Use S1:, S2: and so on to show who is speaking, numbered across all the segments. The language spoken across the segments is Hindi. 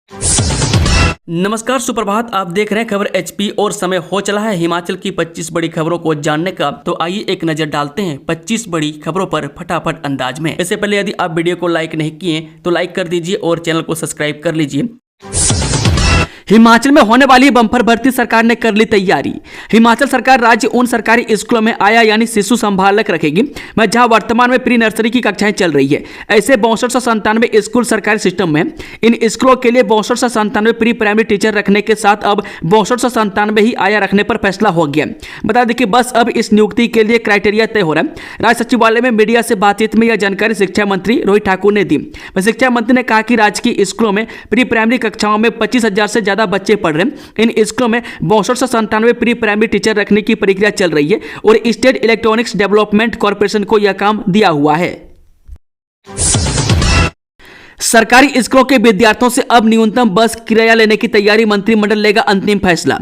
S1: नमस्कार, सुप्रभात। आप देख रहे हैं खबर एचपी और समय हो चला है हिमाचल की 25 बड़ी खबरों को जानने का। तो आइए एक नजर डालते हैं 25 बड़ी खबरों पर फटाफट अंदाज में। इससे पहले यदि आप वीडियो को लाइक नहीं किए तो लाइक कर दीजिए और चैनल को सब्सक्राइब कर लीजिए। हिमाचल में होने वाली बम्पर भर्ती सरकार ने कर ली तैयारी। हिमाचल सरकार राज्य उन सरकारी स्कूलों में आया यानी शिशु संभालक रखेगी मैं जहां वर्तमान में प्री नर्सरी की कक्षाएं चल रही है। ऐसे 6297 स्कूल सरकारी सिस्टम में। इन स्कूलों के लिए 6297 प्री प्राइमरी टीचर रखने के साथ अब 6297 ही आया रखने पर फैसला हो गया। बता दें कि बस अब इस नियुक्ति के लिए क्राइटेरिया तय हो रहा है। राज्य सचिवालय में मीडिया से बातचीत में यह जानकारी शिक्षा मंत्री रोहित ठाकुर ने दी। शिक्षा मंत्री ने कहा कि राज्य की स्कूलों में प्री प्राइमरी कक्षाओं में 25,000 से ज्यादा बच्चे पढ़ रहे हैं। इन स्कूलों में 6297 प्री प्राइमरी टीचर रखने की प्रक्रिया चल रही है और स्टेट इलेक्ट्रॉनिक्स डेवलपमेंट कॉर्पोरेशन को यह काम दिया हुआ है। सरकारी स्कूलों के विद्यार्थियों से अब न्यूनतम बस किराया लेने की तैयारी, मंत्रिमंडल लेगा अंतिम फैसला।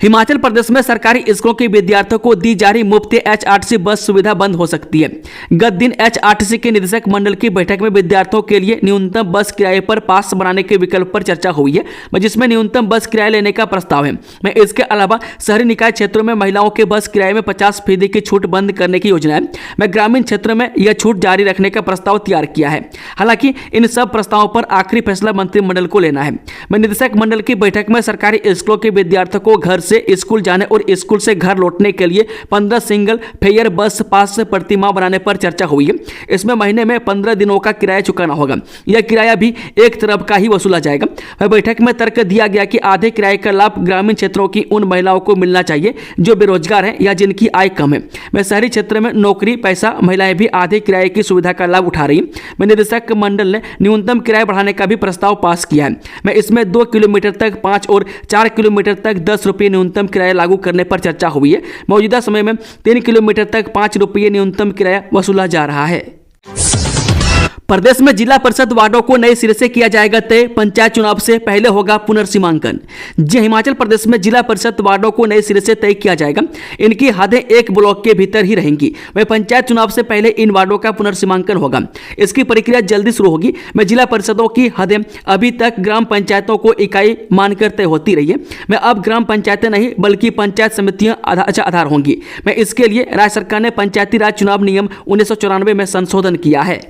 S1: हिमाचल प्रदेश में सरकारी स्कूलों के विद्यार्थियों को दी जा रही मुफ्त एचआरटीसी बस सुविधा बंद हो सकती है। गत दिन एचआरटीसी के निदेशक मंडल की बैठक में विद्यार्थियों के लिए न्यूनतम बस किराए पर पास बनाने के विकल्प पर चर्चा हुई है, जिसमें न्यूनतम बस किराया लेने का प्रस्ताव है। इसके अलावा शहरी निकाय क्षेत्रों में महिलाओं के बस किराए में 50% की छूट बंद करने की योजना है। ग्रामीण क्षेत्रों में यह छूट जारी रखने का प्रस्ताव तैयार किया है। हालांकि इन सब प्रस्तावों पर आखिरी फैसला मंत्रिमंडल को लेना है। निदेशक मंडल की बैठक में सरकारी स्कूलों के विद्यार्थियों को घर से स्कूल जाने और स्कूल से घर लौटने के लिए 15 सिंगल फेयर बस पास प्रति माह बनाने पर चर्चा हुई है। इसमें महीने में 15 दिनों का किराया चुकाना होगा। यह किराया भी एक तरफ का ही वसूला जाएगा। बैठक में तर्क दिया गया कि आधे किराए का लाभ ग्रामीण क्षेत्रों की उन महिलाओं को मिलना चाहिए जो बेरोजगार हैं या जिनकी आय कम है। शहरी क्षेत्र में नौकरी पैसा महिलाएं भी आधे किराए की सुविधा का लाभ उठा रही है। निदेशक मंडल ने न्यूनतम किराया बढ़ाने का भी प्रस्ताव पास किया है। इसमें 2 किलोमीटर तक 5 और 4 किलोमीटर तक 10 रुपये न्यूनतम किराया लागू करने पर चर्चा हुई है। मौजूदा समय में 3 किलोमीटर तक 5 रुपये न्यूनतम किराया वसूला जा रहा है। प्रदेश में जिला परिषद वार्डों को नए सिरे से किया जाएगा तय, पंचायत चुनाव से पहले होगा पुनर्सीमांकन। जी, हिमाचल प्रदेश में जिला परिषद वार्डों को नए सिरे से तय किया जाएगा। इनकी हदें एक ब्लॉक के भीतर ही रहेंगी। वह पंचायत चुनाव से पहले इन वार्डों का पुनर्सीमांकन होगा। इसकी प्रक्रिया जल्दी शुरू होगी। जिला परिषदों की हदें अभी तक ग्राम पंचायतों को इकाई मानकर तय होती रही है। अब ग्राम पंचायतें नहीं बल्कि पंचायत समितियां आधार होंगी। इसके लिए राज्य सरकार ने पंचायती राज चुनाव नियम 1994 में संशोधन किया है।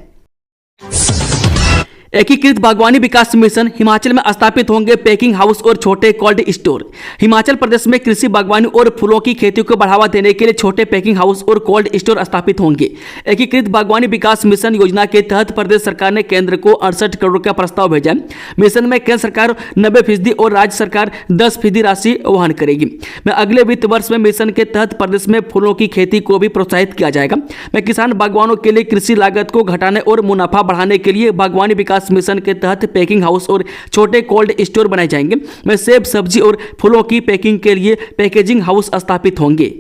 S1: एकीकृत बागवानी विकास मिशन, हिमाचल में स्थापित होंगे पैकिंग हाउस और छोटे कोल्ड स्टोर। हिमाचल प्रदेश में कृषि बागवानी और फूलों की खेती को बढ़ावा देने के लिए छोटे पैकिंग हाउस और कोल्ड स्टोर स्थापित होंगे। एकीकृत बागवानी विकास मिशन योजना के तहत प्रदेश सरकार ने केंद्र को 68 करोड़ का प्रस्ताव भेजा है। मिशन में केंद्र सरकार 90% और राज्य सरकार 10% राशि वहन करेगी। अगले वित्त वर्ष में मिशन के तहत प्रदेश में फूलों की खेती को भी प्रोत्साहित किया जाएगा। किसान बागवानों के लिए कृषि लागत को घटाने और मुनाफा बढ़ाने के लिए बागवानी विकास मिशन के तहत पैकिंग हाउस और छोटे कोल्ड स्टोर बनाए जाएंगे। सेब, सब्जी और फलों की पैकिंग के लिए पैकेजिंग हाउस स्थापित होंगे।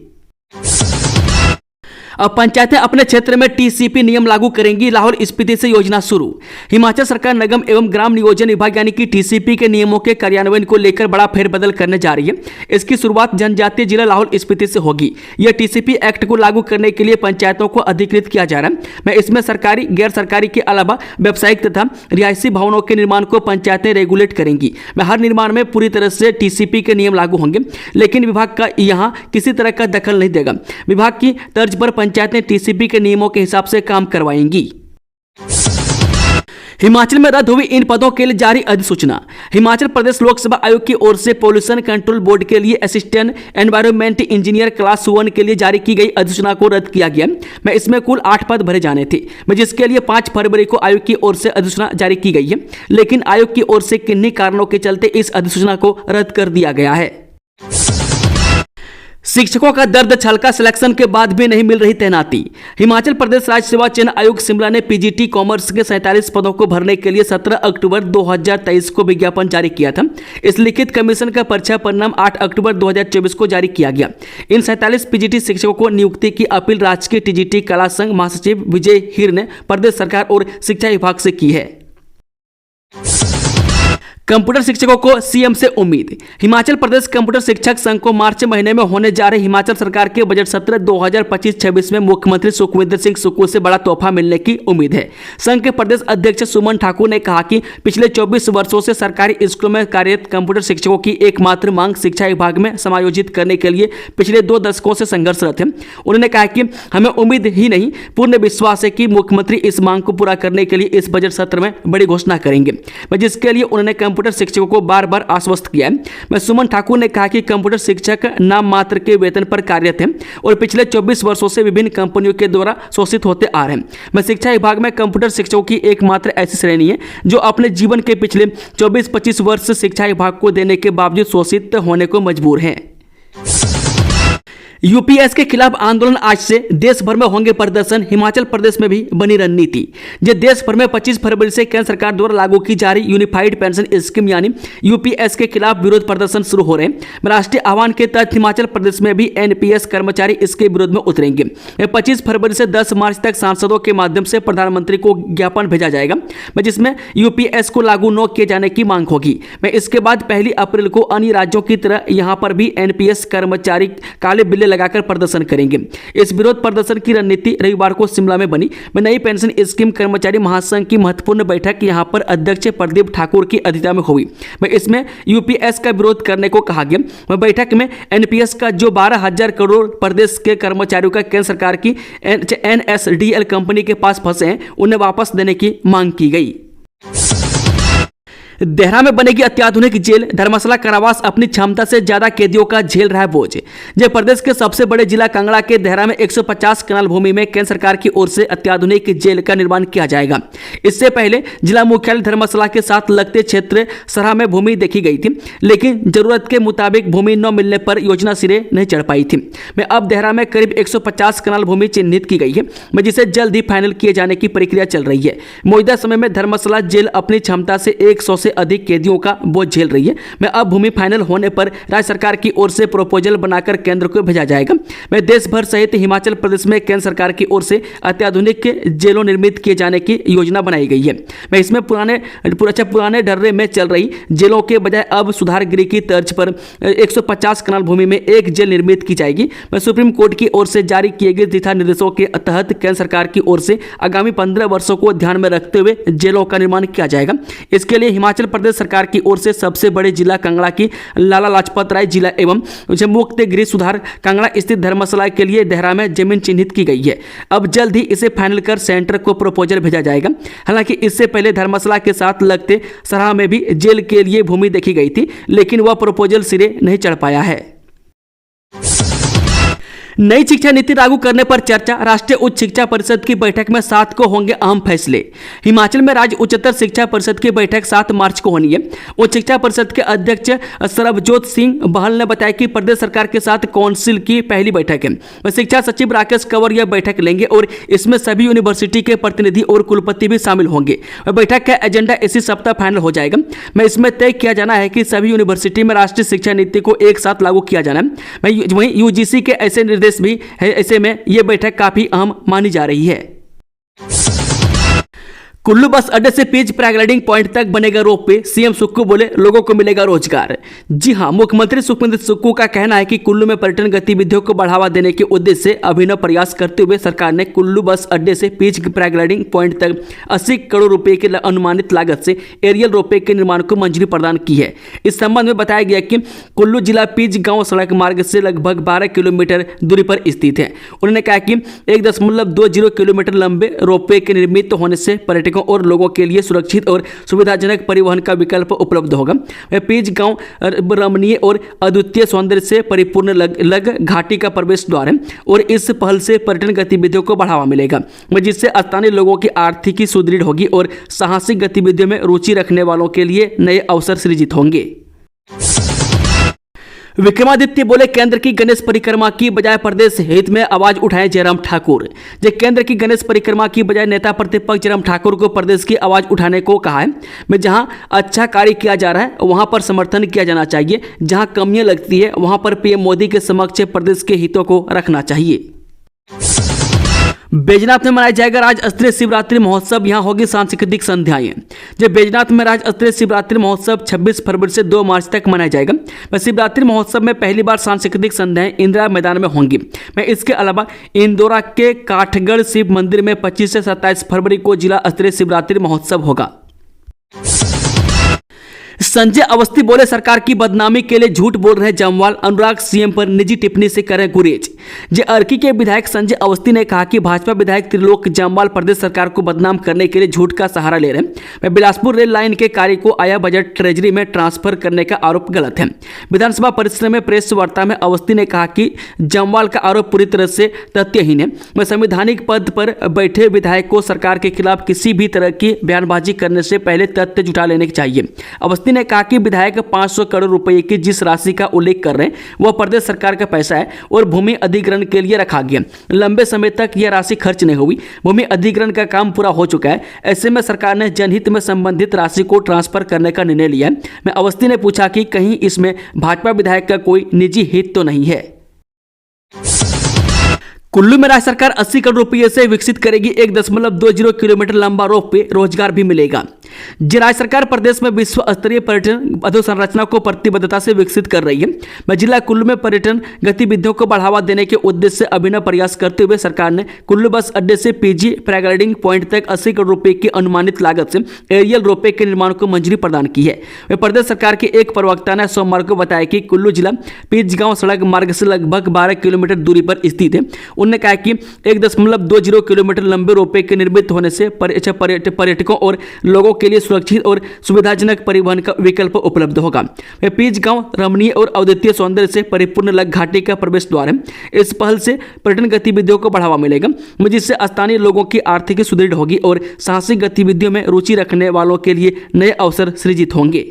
S1: अब पंचायतें अपने क्षेत्र में टीसीपी नियम लागू करेंगी, लाहौल स्पीति से योजना शुरू। हिमाचल सरकार नगम एवं ग्राम नियोजन विभाग यानी कि टीसीपी के नियमों के कार्यान्वयन को लेकर बड़ा फेरबदल करने जा रही है। इसकी शुरुआत जनजातीय जिला लाहौल स्पीति से होगी। यह टीसीपी एक्ट को लागू करने के लिए पंचायतों को अधिकृत किया जा रहा है। इसमें सरकारी गैर सरकारी के अलावा व्यावसायिक तथा रिहायशी भवनों के निर्माण को पंचायतें रेगुलेट करेंगी। हर निर्माण में पूरी तरह से टीसीपी के नियम लागू होंगे, लेकिन विभाग का यहां किसी तरह का दखल नहीं देगा। विभाग की तर्ज पर पंचायतें टीसीपी के नियमों के हिसाब से काम करवाएंगी। हिमाचल में रद्द हुई इन पदों के लिए जारी अधिसूचना। हिमाचल प्रदेश लोकसेवा आयोग की ओर से पॉल्यूशन कंट्रोल बोर्ड के लिए असिस्टेंट एनवायरमेंट इंजीनियर क्लास 1 के लिए जारी की गई अधिसूचना को रद्द किया गया। इसमें कुल 8 पद भरे जाने थे, जिसके लिए 5 फरवरी को आयोग की ओर से अधिसूचना जारी की गई है। लेकिन आयोग की ओर से किन्हीं कारणों के चलते इस अधिसूचना को रद्द कर दिया गया है। शिक्षकों का दर्द छलका, सिलेक्शन के बाद भी नहीं मिल रही तैनाती। हिमाचल प्रदेश राज्य सेवा चयन आयोग शिमला ने पीजीटी कॉमर्स के 47 पदों को भरने के लिए 17 अक्टूबर 2023 को विज्ञापन जारी किया था। इस लिखित कमीशन का परीक्षा परिणाम 8 अक्टूबर 2024 को जारी किया गया। इन 47 पीजीटी शिक्षकों को नियुक्ति की अपील राजकीय टीजीटी कला संघ महासचिव विजय हीर ने प्रदेश सरकार और शिक्षा विभाग से की है। कंप्यूटर शिक्षकों को सीएम से उम्मीद। हिमाचल प्रदेश कंप्यूटर शिक्षक संघ को मार्च महीने में होने जा रहे हिमाचल सरकार के बजट सत्र 2025-26 में मुख्यमंत्री सुखविंदर सिंह सुक्खू से बड़ा तोहफा मिलने की उम्मीद है। संघ के प्रदेश अध्यक्ष सुमन ठाकुर ने कहा कि पिछले 24 वर्षों से सरकारी स्कूलों में कार्यरत कंप्यूटर शिक्षकों की एकमात्र मांग शिक्षा विभाग में समायोजित करने के लिए पिछले 2 दशकों से संघर्षरत है। उन्होंने कहा कि हमें उम्मीद ही नहीं, पूर्ण विश्वास है कि मुख्यमंत्री इस मांग को पूरा करने के लिए इस बजट सत्र में बड़ी घोषणा करेंगे, जिसके लिए उन्होंने कंप्यूटर शिक्षकों को बार बार आश्वस्त किया है। सुमन ठाकुर ने कहा कि कंप्यूटर शिक्षक नाम मात्र के वेतन पर कार्यरत हैं और पिछले 24 वर्षों से विभिन्न कंपनियों के द्वारा शोषित होते आ रहे हैं। शिक्षा विभाग में कंप्यूटर शिक्षकों की एकमात्र ऐसी श्रेणी है जो अपने जीवन के पिछले 24-25 वर्ष शिक्षा विभाग को देने के बावजूद शोषित होने को मजबूर है। यूपीएस के खिलाफ आंदोलन आज से देश भर में होंगे प्रदर्शन। हिमाचल प्रदेश में भी बनी रणनीति। देश भर में 25 फरवरी से केंद्र सरकार द्वारा लागू की जा रही यूनिफाइड पेंशन स्कीम यानी यूपीएस के खिलाफ विरोध प्रदर्शन शुरू हो रहे हैं। राष्ट्रीय आह्वान के तहत हिमाचल प्रदेश में भी एनपीएस कर्मचारी इसके विरोध में उतरेंगे। 25 फरवरी से 10 मार्च तक सांसदों के माध्यम से प्रधानमंत्री को ज्ञापन भेजा जाएगा, जिसमें यूपीएस को लागू न किए जाने की मांग होगी। इसके बाद 1 अप्रैल को अन्य राज्यों की तरह यहां पर भी एनपीएस कर्मचारी काले बिल्ले लगाकर प्रदर्शन करेंगे। इस विरोध प्रदर्शन की रणनीति रविवार को शिमला में बनी। नई पेंशन स्कीम कर्मचारी महासंघ की महत्वपूर्ण बैठक यहां पर अध्यक्ष प्रदीप ठाकुर की अध्यक्षता में हुई। इसमें यूपीएस का विरोध करने को कहा गया। बैठक में एनपीएस का जो 12,000 करोड़ प्रदेश के कर्मचारियों का केंद्र सरकार की एनएसडीएल कंपनी के पास फंसे हैं, उन्हें वापस देने की मांग की गई। देहरा में बनेगी अत्याधुनिक जेल। धर्मशाला कारावास अपनी क्षमता से ज्यादा कैदियों का झेल रहा है बोझ। प्रदेश के सबसे बड़े जिला कांगड़ा के देहरा में 150 कनाल भूमि में केंद्र सरकार की ओर से अत्याधुनिक जेल का निर्माण किया जाएगा। इससे पहले जिला मुख्यालय धर्मशाला के साथ लगते क्षेत्र सरहा में भूमि देखी गई थी, लेकिन जरूरत के मुताबिक भूमि न मिलने पर योजना सिरे नहीं चढ़ पाई थी। अब देहरा में करीब 150 कनाल भूमि चिन्हित की गई है, जिसे जल्द ही फाइनल किए जाने की प्रक्रिया चल रही है। मौजूदा समय में धर्मशाला जेल अपनी क्षमता से 100 से अधिक कैदियों का बोझ झेल रही है। अब भूमि फाइनल होने पर राज्य सरकार की ओर से प्रपोजल बनाकर केंद्र को भेजा जाएगा। देश भर सहित हिमाचल प्रदेश में केंद्र सरकार की ओर से अत्याधुनिक जेलों निर्मित किए जाने की योजना बनाई गई है। इसमें पुराने डर्रे में चल रही जेलों के बजाय अब सुधार गृह की तर्ज पर 150 कनाल भूमि में एक जेल निर्मित की जाएगी। सुप्रीम कोर्ट की ओर से जारी किए गए दिशा निर्देशों के तहत केंद्र सरकार की ओर से आगामी 15 वर्षों को ध्यान में रखते हुए जेलों का निर्माण किया जाएगा। इसके लिए हिमाचल प्रदेश सरकार की ओर से सबसे बड़े जिला कांगड़ा की लाला लाजपत राय जिला एवं मुक्त गृह सुधार कांगड़ा स्थित धर्मशाला के लिए देहरा में जमीन चिन्हित की गई है। अब जल्द ही इसे फाइनल कर सेंटर को प्रपोजल भेजा जाएगा। हालांकि इससे पहले धर्मशाला के साथ लगते सरहा में भी जेल के लिए भूमि देखी गई थी, लेकिन वह प्रपोजल सिरे नहीं चढ़ पाया है। नई शिक्षा नीति लागू करने पर चर्चा। राष्ट्रीय उच्च शिक्षा परिषद की बैठक में 7 को होंगे अहम फैसले। हिमाचल में राज्य उच्चतर शिक्षा परिषद की बैठक 7 मार्च को होनी है। उच्च शिक्षा परिषद के अध्यक्ष सरबजोत सिंह बहल ने बताया कि प्रदेश सरकार के साथ काउंसिल की पहली बैठक है। शिक्षा सचिव राकेश कंवर यह बैठक लेंगे और इसमें सभी यूनिवर्सिटी के प्रतिनिधि और कुलपति भी शामिल होंगे। बैठक का एजेंडा इसी सप्ताह फाइनल हो जाएगा। इसमें तय किया जाना है कि सभी यूनिवर्सिटी में राष्ट्रीय शिक्षा नीति को एक साथ लागू किया जाना है। वहीं यूजीसी के ऐसे निर्देश भी है। ऐसे में यह बैठक काफी अहम मानी जा रही है। कुल्लू बस अड्डे से पीच पैराग्लाइडिंग पॉइंट तक बनेगा रोपवे। सीएम सुक्खू बोले लोगों को मिलेगा रोजगार। जी हां, मुख्यमंत्री सुखविंदर सुक्खू का कहना है कि कुल्लू में पर्यटन गतिविधियों को बढ़ावा देने के उद्देश्य से अभिनव प्रयास करते हुए सरकार ने कुल्लू बस अड्डे से पीच पैराग्लाइडिंग पॉइंट तक 80 करोड़ रुपए की अनुमानित लागत से एरियल रोपवे के निर्माण को मंजूरी प्रदान की है। इस संबंध में बताया गया कि कुल्लू जिला पीच गाँव सड़क मार्ग से लगभग 12 किलोमीटर दूरी पर स्थित है। उन्होंने कहा कि 1.20 किलोमीटर लंबे रोपवे के निर्मित होने से पर्यटकों और लोगों के लिए सुरक्षित और सुविधाजनक परिवहन का विकल्प उपलब्ध होगा। पीच गांव रमणीय और अद्वितीय सौंदर्य से परिपूर्ण लग घाटी का प्रवेश द्वार है और इस पहल से पर्यटन गतिविधियों को बढ़ावा मिलेगा, जिससे स्थानीय लोगों की आर्थिकी सुदृढ़ होगी और साहसिक गतिविधियों में रुचि रखने वालों के लिए नए अवसर सृजित होंगे। विक्रमादित्य बोले केंद्र की गणेश परिक्रमा की बजाय प्रदेश हित में आवाज उठाए जयराम ठाकुर। केंद्र की गणेश परिक्रमा की बजाय नेता प्रतिपक्ष जयराम ठाकुर को प्रदेश की आवाज उठाने को कहा है। जहां अच्छा कार्य किया जा रहा है वहां पर समर्थन किया जाना चाहिए, जहां कमियां लगती है वहां पर पीएम मोदी के समक्ष प्रदेश के हितों को रखना चाहिए। बैजनाथ में मनाया जाएगा राज्य स्तरीय शिवरात्रि महोत्सव। यहां होगी सांस्कृतिक संध्याएं। जब बैजनाथ में राज्य स्तरीय शिवरात्रि महोत्सव 26 फरवरी से 2 मार्च तक मनाया जाएगा। मैं शिवरात्रि महोत्सव में पहली बार सांस्कृतिक संध्याएं इंदिरा मैदान में होंगी। मैं इसके अलावा इंदौरा के काठगढ़ शिव मंदिर में 25 से 27 फरवरी को जिला स्तरीय शिवरात्रि महोत्सव होगा। संजय अवस्थी बोले सरकार की बदनामी के लिए झूठ बोल रहे जमवाल। अनुराग सीएम पर निजी टिप्पणी से करें गुरेज। जे अर्की के विधायक संजय अवस्थी ने कहा कि भाजपा विधायक त्रिलोक जमवाल प्रदेश सरकार को बदनाम करने के लिए झूठ का सहारा ले रहे हैं। वह बिलासपुर रेल लाइन के कार्य को आया बजट ट्रेजरी में ट्रांसफर करने का आरोप गलत है। विधानसभा परिसर में प्रेस वार्ता में अवस्थी ने कहा कि जमवाल का आरोप पूरी तरह से तथ्यहीन है। वह संवैधानिक पद पर बैठे विधायक को सरकार के खिलाफ किसी भी तरह की बयानबाजी करने से पहले तथ्य जुटा लेने चाहिए। अवस्थी ने कहा कि विधायक 500 करोड़ रुपए की जिस राशि का उल्लेख कर रहे हैं वह प्रदेश सरकार का पैसा है और भूमि अधिग्रहण के लिए रखा गया। लंबे समय तक यह राशि खर्च नहीं हुई। भूमि अधिग्रहण का काम पूरा हो चुका है। ऐसे में सरकार ने जनहित में संबंधित राशि को ट्रांसफर करने का निर्णय लिया है। मैं अवस्थी ने पूछा कि कहीं इसमें भाजपा विधायक का कोई निजी हित तो नहीं है। कुल्लू में राज्य सरकार 80 करोड़ रुपये से विकसित करेगी 1.20 किलोमीटर लंबा रोपवे। रोजगार भी मिलेगा। राज्य सरकार प्रदेश में विश्व स्तरीय पर्यटन अधोसंरचना को प्रतिबद्धता से विकसित कर रही है। जिला कुल्लू में पर्यटन गतिविधियों को बढ़ावा देने के उद्देश्य से अभिनव प्रयास करते हुए सरकार ने कुल्लू बस अड्डे से पीजी पैराग्लाइडिंग पॉइंट तक 80 करोड़ रुपए की अनुमानित लागत से एरियल रोपवे के निर्माण को मंजूरी प्रदान की है। वह प्रदेश सरकार के एक प्रवक्ता ने सोमवार को बताया कि कुल्लू जिला पीचगांव सड़क मार्ग से लगभग 12 किलोमीटर दूरी पर स्थित है। उन्होंने कहा कि 1.20 किलोमीटर लंबे रोपवे के निर्मित होने से पर्यटकों और लोगों के लिए सुरक्षित और सुविधाजनक परिवहन का विकल्प उपलब्ध होगा। पीचगांव रमणीय और अद्वितीय सौंदर्य से परिपूर्ण लग घाटी का प्रवेश द्वार है। इस पहल से पर्यटन गतिविधियों को बढ़ावा मिलेगा, जिससे स्थानीय लोगों की आर्थिकी सुदृढ़ होगी और साहसिक गतिविधियों में रुचि रखने वालों के लिए नए अवसर सृजित होंगे।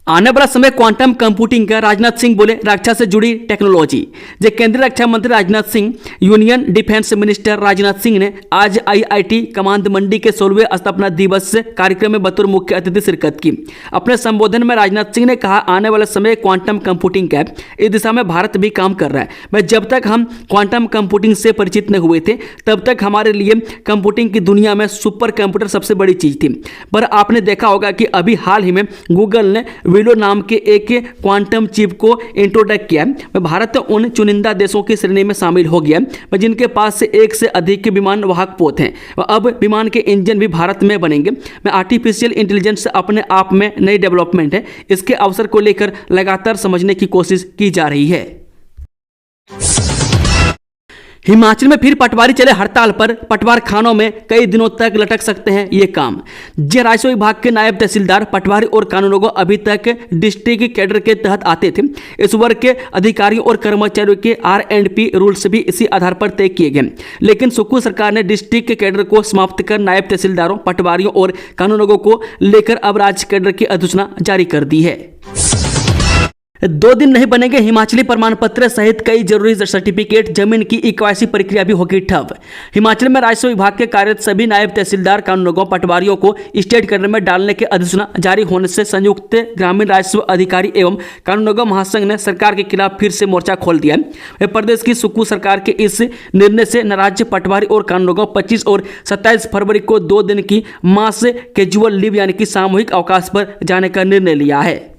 S1: आने वाला समय क्वांटम कंप्यूटिंग का। राजनाथ सिंह बोले रक्षा से जुड़ी टेक्नोलॉजी। जो केंद्रीय रक्षा मंत्री Rajnath Singh, union defence minister Rajnath Singh ने आज आईआईटी कमांड मंडी के 16वें स्थापना दिवस कार्यक्रम में बतौर मुख्य अतिथि शिरकत की। अपने संबोधन में राजनाथ सिंह ने कहा आने वाला समय क्वांटम कंप्यूटिंग का है। इस दिशा में भारत भी काम कर रहा है। मैं जब तक हम क्वांटम कंप्यूटिंग से परिचित नहीं हुए थे तब तक हमारे लिए कंप्यूटिंग की दुनिया में सुपर कंप्यूटर सबसे बड़ी चीज थी। पर आपने देखा होगा कि अभी हाल ही में गूगल ने विलो नाम के एक क्वांटम चिप को इंट्रोडक्ट किया है। भारत उन चुनिंदा देशों की श्रेणी में शामिल हो गया है जिनके पास से एक से अधिक विमान वाहक पोत हैं। अब विमान के इंजन भी भारत में बनेंगे। आर्टिफिशियल इंटेलिजेंस अपने आप में नई डेवलपमेंट है। इसके अवसर को लेकर लगातार समझने की कोशिश की जा रही है। हिमाचल में फिर पटवारी चले हड़ताल पर। पटवार खानों में कई दिनों तक लटक सकते हैं ये काम। राजस्व विभाग के नायब तहसीलदार, पटवारी और कानूनगो अभी तक डिस्ट्रिक्ट कैडर के तहत आते थे। इस वर्ग के अधिकारियों और कर्मचारियों के R&P रूल्स भी इसी आधार पर तय किए गए। लेकिन सुक्खू सरकार ने डिस्ट्रिक्ट कैडर को समाप्त कर नायब तहसीलदारों, पटवारियों और कानूनगो को लेकर अब राज्य कैडर की अधिसूचना जारी कर दी है। 2 दिन नहीं बनेंगे हिमाचली प्रमाण पत्र सहित कई जरूरी सर्टिफिकेट। जमीन की ई-KYC प्रक्रिया भी होगी ठप। हिमाचल में राजस्व विभाग के कार्यरत सभी नायब तहसीलदार, कानूनगो, पटवारियों को स्टेट कैडर में डालने की अधिसूचना जारी होने से संयुक्त ग्रामीण राजस्व अधिकारी एवं कानूनगो महासंघ ने सरकार के खिलाफ फिर से मोर्चा खोल दिया है। प्रदेश की सुक्खू सरकार के इस निर्णय से नाराज पटवारी और कानूनगो 25 और 27 फरवरी को 2 दिन की मास कैजुअल लीव यानी कि सामूहिक अवकाश पर जाने का निर्णय लिया है।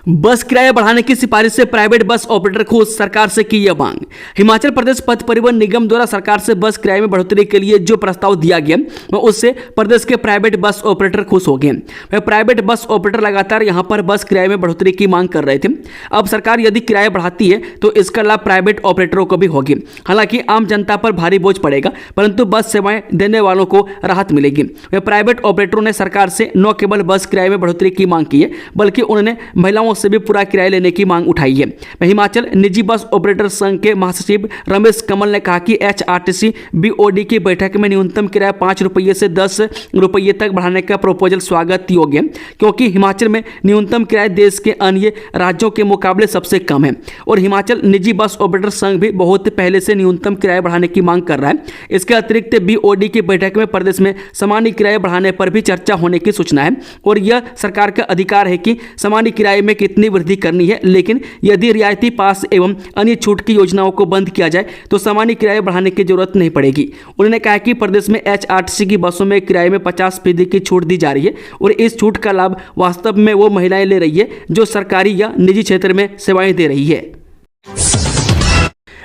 S1: बस किराया बढ़ाने की सिफारिश से प्राइवेट बस ऑपरेटर खुश। सरकार से की यह मांग। हिमाचल प्रदेश पथ परिवहन निगम द्वारा सरकार से बस किराए में बढ़ोतरी के लिए जो प्रस्ताव दिया गया उससे प्रदेश के प्राइवेट बस ऑपरेटर खुश हो गए। प्राइवेट बस ऑपरेटर लगातार यहां पर बस किराए में बढ़ोतरी की मांग कर रहे थे। अब सरकार यदि किराया बढ़ाती है तो इसका लाभ प्राइवेट ऑपरेटरों को भी होगी। हालांकि आम जनता पर भारी बोझ पड़ेगा, परंतु बस सेवाएं देने वालों को राहत मिलेगी। प्राइवेट ऑपरेटरों ने सरकार से न केवल बस किराए में बढ़ोतरी की मांग की है बल्कि उन्होंने महिलाओं से भी पूरा किराया लेने की मांग उठाई है। हिमाचल निजी बस ऑपरेटर संघ के महासचिव रमेश कमल ने कहा कि HRTC BOD की बैठक में न्यूनतम किराया 5 रुपये से 10 रुपये तक बढ़ाने का प्रपोजल स्वागत योग्य है, क्योंकि हिमाचल में न्यूनतम किराया देश के अन्य राज्यों के मुकाबले सबसे कम है और हिमाचल निजी बस ऑपरेटर संघ भी बहुत पहले से न्यूनतम किराया बढ़ाने की मांग कर रहा है। इसके अतिरिक्त BOD की बैठक में प्रदेश में सामान्य किराया बढ़ाने पर भी चर्चा होने की सूचना है और यह सरकार का अधिकार है कि सामान्य किराए में कितनी वृद्धि करनी है, लेकिन यदि रियायती पास एवं अन्य छूट की योजनाओं को बंद किया जाए तो सामान्य किराया बढ़ाने की जरूरत नहीं पड़ेगी। उन्होंने कहा कि प्रदेश में HRTC की बसों में किराए में 50% की छूट दी जा रही है और इस छूट का लाभ वास्तव में वो महिलाएं ले रही है जो सरकारी या निजी क्षेत्र में सेवाएं दे रही है।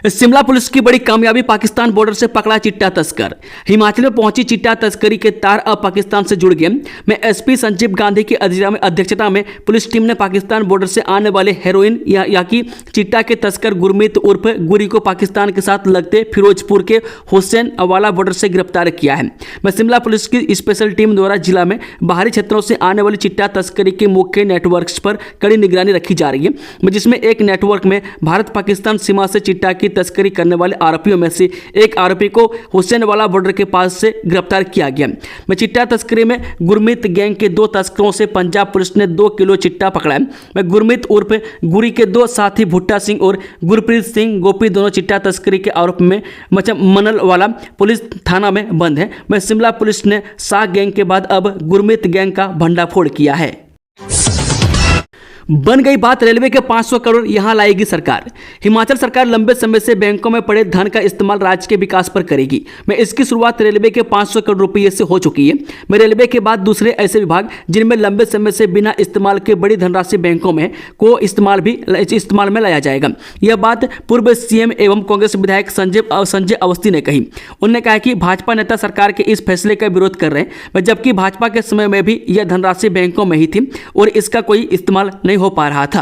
S1: शिमला पुलिस की बड़ी कामयाबी, पाकिस्तान बॉर्डर से पकड़ा चिट्टा तस्कर। हिमाचल में पहुंची चिट्टा तस्करी के तार अब पाकिस्तान से जुड़ गए। में SP संजीव गांधी की अध्यक्षता में पुलिस टीम ने पाकिस्तान बॉर्डर से आने वाले हेरोइन या कि चिट्टा के तस्कर गुरमीत उर्फ गुरी को पाकिस्तान के साथ लगते फिरोजपुर के हुसैन वाला बॉर्डर से गिरफ्तार किया है। में शिमला पुलिस की स्पेशल टीम द्वारा जिला में बाहरी क्षेत्रों से आने वाली चिट्टा तस्करी के मुख्य नेटवर्क्स पर कड़ी निगरानी रखी जा रही है, जिसमें एक नेटवर्क में भारत पाकिस्तान सीमा से चिट्टा की तस्करी करने वाले आरोपियों में से एक आरोपी को हुसैन वाला बॉर्डर के पास से गिरफ्तार किया गया। में चिट्टा तस्करी में गुरमीत गैंग के 2 तस्करों से पंजाब पुलिस ने 2 किलो चिट्टा पकड़ा है। में गुरमीत उर्फ गुरी के 2 साथी भुट्टा सिंह और गुरप्रीत सिंह गोपी दोनों चिट्टा तस्करी के आरोप में मनल वाला पुलिस थाना में बंद है। में शिमला पुलिस ने शाह गैंग के बाद अब गुरमीत गैंग का भंडाफोड़ किया है। बन गई बात रेलवे के 500 करोड़ यहां लाएगी सरकार। हिमाचल सरकार लंबे समय से बैंकों में पड़े धन का इस्तेमाल राज्य के विकास पर करेगी। में इसकी शुरुआत रेलवे के 500 करोड़ रुपये से हो चुकी है। में रेलवे के बाद दूसरे ऐसे विभाग जिनमें लंबे समय से बिना इस्तेमाल के बड़ी धनराशि बैंकों में को इस्तेमाल में लाया जाएगा। यह बात पूर्व CM एवं कांग्रेस विधायक संजय अवस्थी ने कही। उन्होंने कहा कि भाजपा नेता सरकार के इस फैसले का विरोध कर रहे हैं, जबकि भाजपा के समय में भी यह धनराशि बैंकों में ही थी और इसका कोई इस्तेमाल नहीं हो पा रहा था।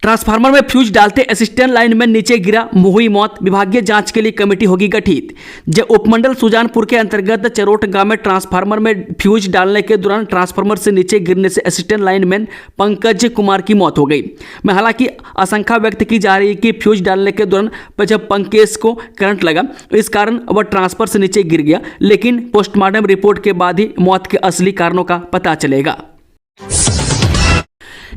S1: ट्रांसफार्मर में फ्यूज डालते असिस्टेंट लाइनमैन नीचे गिरा, हुई मौत। विभागीय जांच के लिए कमेटी होगी गठित। जब उपमंडल सुजानपुर के अंतर्गत चरोट गांव में ट्रांसफार्मर में फ्यूज डालने के दौरान ट्रांसफार्मर से नीचे गिरने से असिस्टेंट लाइनमैन पंकज कुमार की मौत हो गई। में हालांकि आशंका व्यक्त की जा रही है कि फ्यूज डालने के दौरान जब पंकज को करंट लगा इस कारण वह ट्रांसफार्मर से नीचे गिर गया, लेकिन पोस्टमार्टम रिपोर्ट के बाद ही मौत के असली कारणों का पता चलेगा।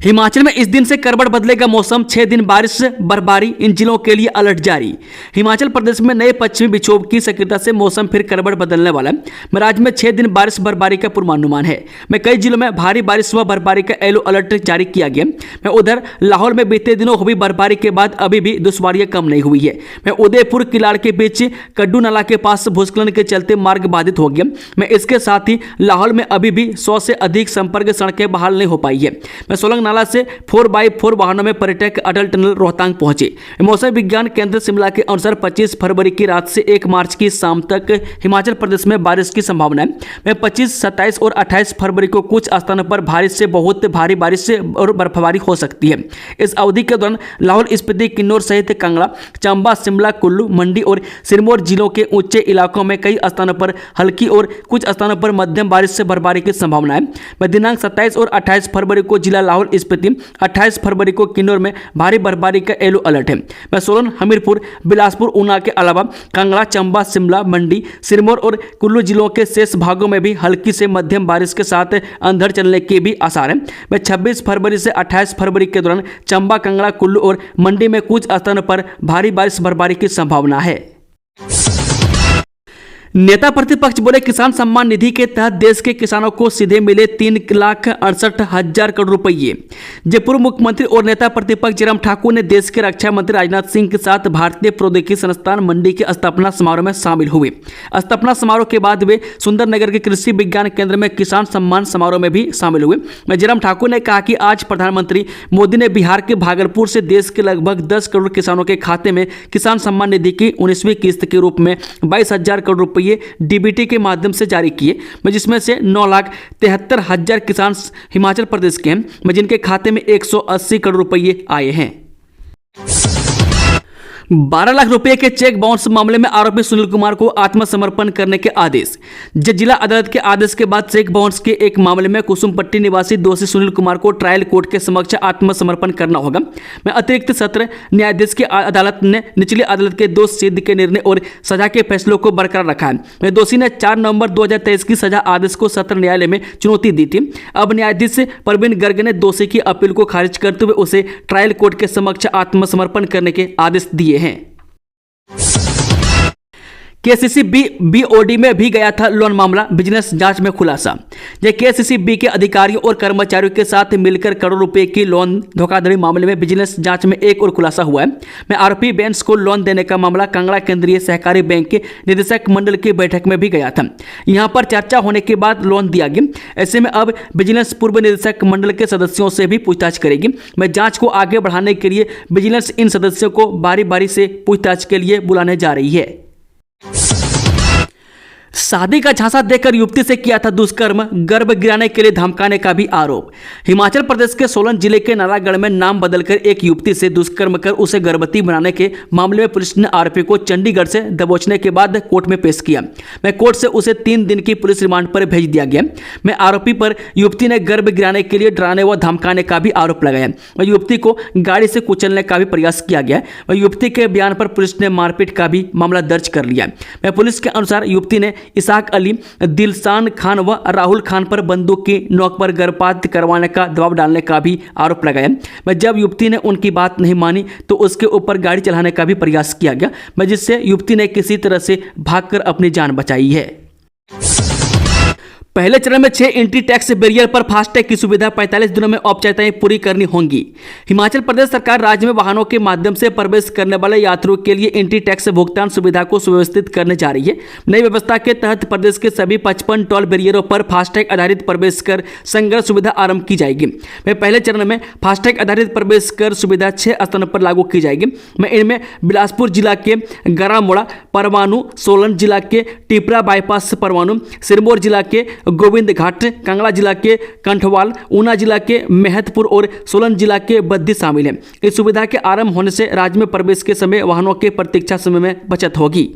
S1: हिमाचल में इस दिन से करवट बदलेगा मौसम, 6 दिन बारिश बर्फबारी, इन जिलों के लिए अलर्ट जारी। हिमाचल प्रदेश में नए पश्चिमी विक्षोभ की सक्रियता से मौसम फिर करवट बदलने वाला है। राज्य में 6 दिन बारिश बर्फबारी का पूर्वानुमान है। में कई जिलों में भारी बारिश व बर्फबारी का येलो अलर्ट जारी किया गया। में उधर लाहौर में बीते दिनों हुई बर्फबारी के बाद अभी भी दुश्वारियां कम नहीं हुई है। में उदयपुर किलाड़ के बीच कड्डू नाला के पास भूस्खलन के चलते मार्ग बाधित हो गया। में इसके साथ ही लाहौर में अभी भी 100 से अधिक संपर्क सड़कें बहाल नहीं हो पाई है। में सोलंग नाला से 4x4 वाहनों में पर्यटक अटल टनल रोहतांग पहुंचे। मौसम विज्ञान केंद्र शिमला के अनुसार 25 फरवरी की रात से 1 मार्च की शाम तक हिमाचल प्रदेश में बारिश की संभावना है। में 25, 27 और 28 फरवरी को कुछ स्थानों पर भारी से बहुत भारी बारिश और बर्फबारी हो सकती है। इस अवधि के दौरान लाहौल स्पीति, किन्नौर सहित कांगड़ा, चंबा, शिमला, कुल्लू, मंडी और सिरमौर जिलों के ऊंचे इलाकों में कई स्थानों पर हल्की और कुछ स्थानों पर मध्यम बारिश से बर्फबारी की संभावना है। में दिनांक 27 और 28 फरवरी को जिला लाहौल स्पीति, 28 फरवरी को किन्नौर में भारी बर्फबारी का येलो अलर्ट है। में सोलन, हमीरपुर, बिलासपुर, ऊना के अलावा कांगड़ा, चंबा, शिमला, मंडी, सिरमौर और कुल्लू जिलों के शेष भागों में भी हल्की से मध्यम बारिश के साथ अंधड़ चलने के भी आसार है। में 26 फरवरी से 28 फरवरी के दौरान चंबा, कांगड़ा, कुल्लू और मंडी में कुछ स्थानों पर भारी बारिश बर्फबारी की संभावना है। नेता प्रतिपक्ष बोले किसान सम्मान निधि के तहत देश के किसानों को सीधे मिले 3,68,000 करोड़ रुपये। जब पूर्व मुख्यमंत्री और नेता प्रतिपक्ष जयराम ठाकुर ने देश के रक्षा मंत्री राजनाथ सिंह के साथ भारतीय प्रौद्योगिकी संस्थान मंडी के स्थापना समारोह में शामिल हुए। स्थापना समारोह के बाद वे सुंदरनगर के कृषि विज्ञान केंद्र में किसान सम्मान समारोह में भी शामिल हुए। जयराम ठाकुर ने कहा कि आज प्रधानमंत्री मोदी ने बिहार के भागलपुर से देश के लगभग 10 करोड़ किसानों के खाते में किसान सम्मान निधि की 19वीं किस्त के रूप में 22,000 करोड़ रुपये डीबीटी के माध्यम से जारी किए, जिसमें से 9,73,000 किसान हिमाचल प्रदेश के हैं, जिनके खाते में 180 करोड़ रुपये आए हैं। 12 लाख रुपए के चेक बाउंस मामले में आरोपी सुनील कुमार को आत्मसमर्पण करने के आदेश। जिला अदालत के आदेश के बाद चेक बाउंस के एक मामले में कुसुमपट्टी निवासी दोषी सुनील कुमार को ट्रायल कोर्ट के समक्ष आत्मसमर्पण करना होगा। में अतिरिक्त सत्र न्यायाधीश की अदालत ने निचली अदालत के दोष सिद्ध के निर्णय और सजा के फैसलों को बरकरार रखा है। दोषी ने 4 नवंबर 2023 की सजा आदेश को सत्र न्यायालय में चुनौती दी थी। अब न्यायाधीश प्रवीण गर्ग ने दोषी की अपील को खारिज करते हुए उसे ट्रायल कोर्ट के समक्ष आत्मसमर्पण करने के आदेश दिए हैं। केसीसी बीओडी में भी गया था लोन मामला, बिजनेस जांच में खुलासा। ये केसीसी बी के अधिकारियों और कर्मचारियों के साथ मिलकर करोड़ों रुपए की लोन धोखाधड़ी मामले में बिजनेस जांच में एक और खुलासा हुआ है। मैं आरोपी बेंस को लोन देने का मामला कांगड़ा केंद्रीय सहकारी बैंक के निदेशक मंडल की बैठक में भी गया था। यहां पर चर्चा होने के बाद लोन दिया गया। ऐसे में अब विजिलेंस पूर्व निदेशक मंडल के सदस्यों से भी पूछताछ करेगी। मैं जांच को आगे बढ़ाने के लिए विजिलेंस इन सदस्यों को बारी बारी से पूछताछ के लिए बुलाने जा रही है। शादी का झांसा देकर युवती से किया था दुष्कर्म, गर्भ गिराने के लिए धमकाने का भी आरोप। हिमाचल प्रदेश के सोलन जिले के नालागढ़ में नाम बदलकर एक युवती से दुष्कर्म कर उसे गर्भवती बनाने के मामले में पुलिस ने आरोपी को चंडीगढ़ से दबोचने के बाद कोर्ट में पेश किया। मैं कोर्ट से उसे 3 दिन की पुलिस रिमांड पर भेज दिया गया। मैं आरोपी पर युवती ने गर्भ गिराने के लिए डराने व धमकाने का भी आरोप लगाया। वह युवती को गाड़ी से कुचलने का भी प्रयास किया गया। वह युवती के बयान पर पुलिस ने मारपीट का भी मामला दर्ज कर लिया। मैं पुलिस के अनुसार युवती ने इसाक अली, दिलशान खान व राहुल खान पर बंदूक की नोक पर गर्भपात करवाने का दबाव डालने का भी आरोप लगाया। मैं जब युवती ने उनकी बात नहीं मानी तो उसके ऊपर गाड़ी चलाने का भी प्रयास किया गया, मैं जिससे युवती ने किसी तरह से भागकर अपनी जान बचाई है। पहले चरण में 6 एंट्री टैक्स बैरियर पर फास्टैग की सुविधा 45 दिनों में औपचारिकताएं पूरी करनी होंगी। हिमाचल प्रदेश सरकार राज्य में वाहनों के माध्यम से प्रवेश करने वाले यात्रियों के लिए एंट्री टैक्स भुगतान सुविधा को सुव्यवस्थित करने जा रही है। नई व्यवस्था के तहत प्रदेश के सभी 55 टोल बैरियरों पर फास्टैग आधारित प्रवेश कर संग्रह सुविधा आरंभ की जाएगी। मैं पहले चरण में फास्टैग आधारित प्रवेश कर सुविधा 6 स्थानों पर लागू की जाएगी। मैं इनमें बिलासपुर जिला के गरामोड़ा, परवाणु, सोलन जिला के टिपरा बाईपास परवाणु, सिरमौर जिला के गोविंद घाट, कांगड़ा जिला के कंठवाल, ऊना जिला के मेहतपुर और सोलन जिला के बद्दी शामिल हैं। इस सुविधा के आरंभ होने से राज्य में प्रवेश के समय वाहनों के प्रतीक्षा समय में बचत होगी।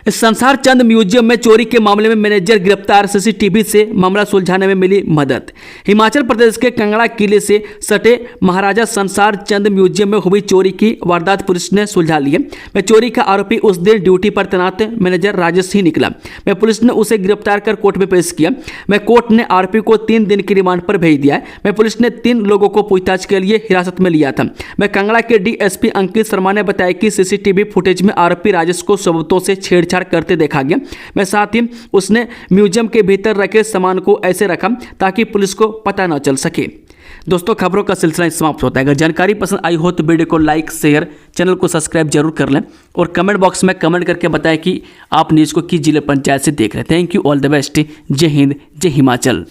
S1: संसार चंद म्यूजियम में चोरी के मामले में मैनेजर गिरफ्तार, सीसीटीवी से मामला सुलझाने में मिली मदद। हिमाचल प्रदेश के कांगड़ा किले से सटे महाराजा संसार चंद म्यूजियम में हुई चोरी की वारदात पुलिस ने सुलझा ली है। मैं चोरी का आरोपी उस दिन ड्यूटी पर तैनात मैनेजर राजेश ही निकला। मैं पुलिस ने उसे गिरफ्तार कर कोर्ट में पेश किया। मैं कोर्ट ने आरोपी को 3 दिन की रिमांड पर भेज दिया है। मैं पुलिस ने 3 लोगों को पूछताछ के लिए हिरासत में लिया था। मैं कांगड़ा के डीएसपी अंकित शर्मा ने बताया कि सीसीटीवी फुटेज में आरोपी राजेश को सबूतों से छेड़छाड़ करते देखा गया। मैं साथ ही उसने म्यूजियम के भीतर रखे सामान को ऐसे रखा ताकि पुलिस को पता न चल सके। दोस्तों, खबरों का सिलसिला समाप्त होता है। अगर जानकारी पसंद आई हो तो वीडियो को लाइक, शेयर, चैनल को सब्सक्राइब जरूर कर लें और कमेंट बॉक्स में कमेंट करके बताएं कि आप न्यूज़ को किस जिले पंचायत से देख रहे हैं। Thank you, all the best. जय हिंद, जय हिमाचल।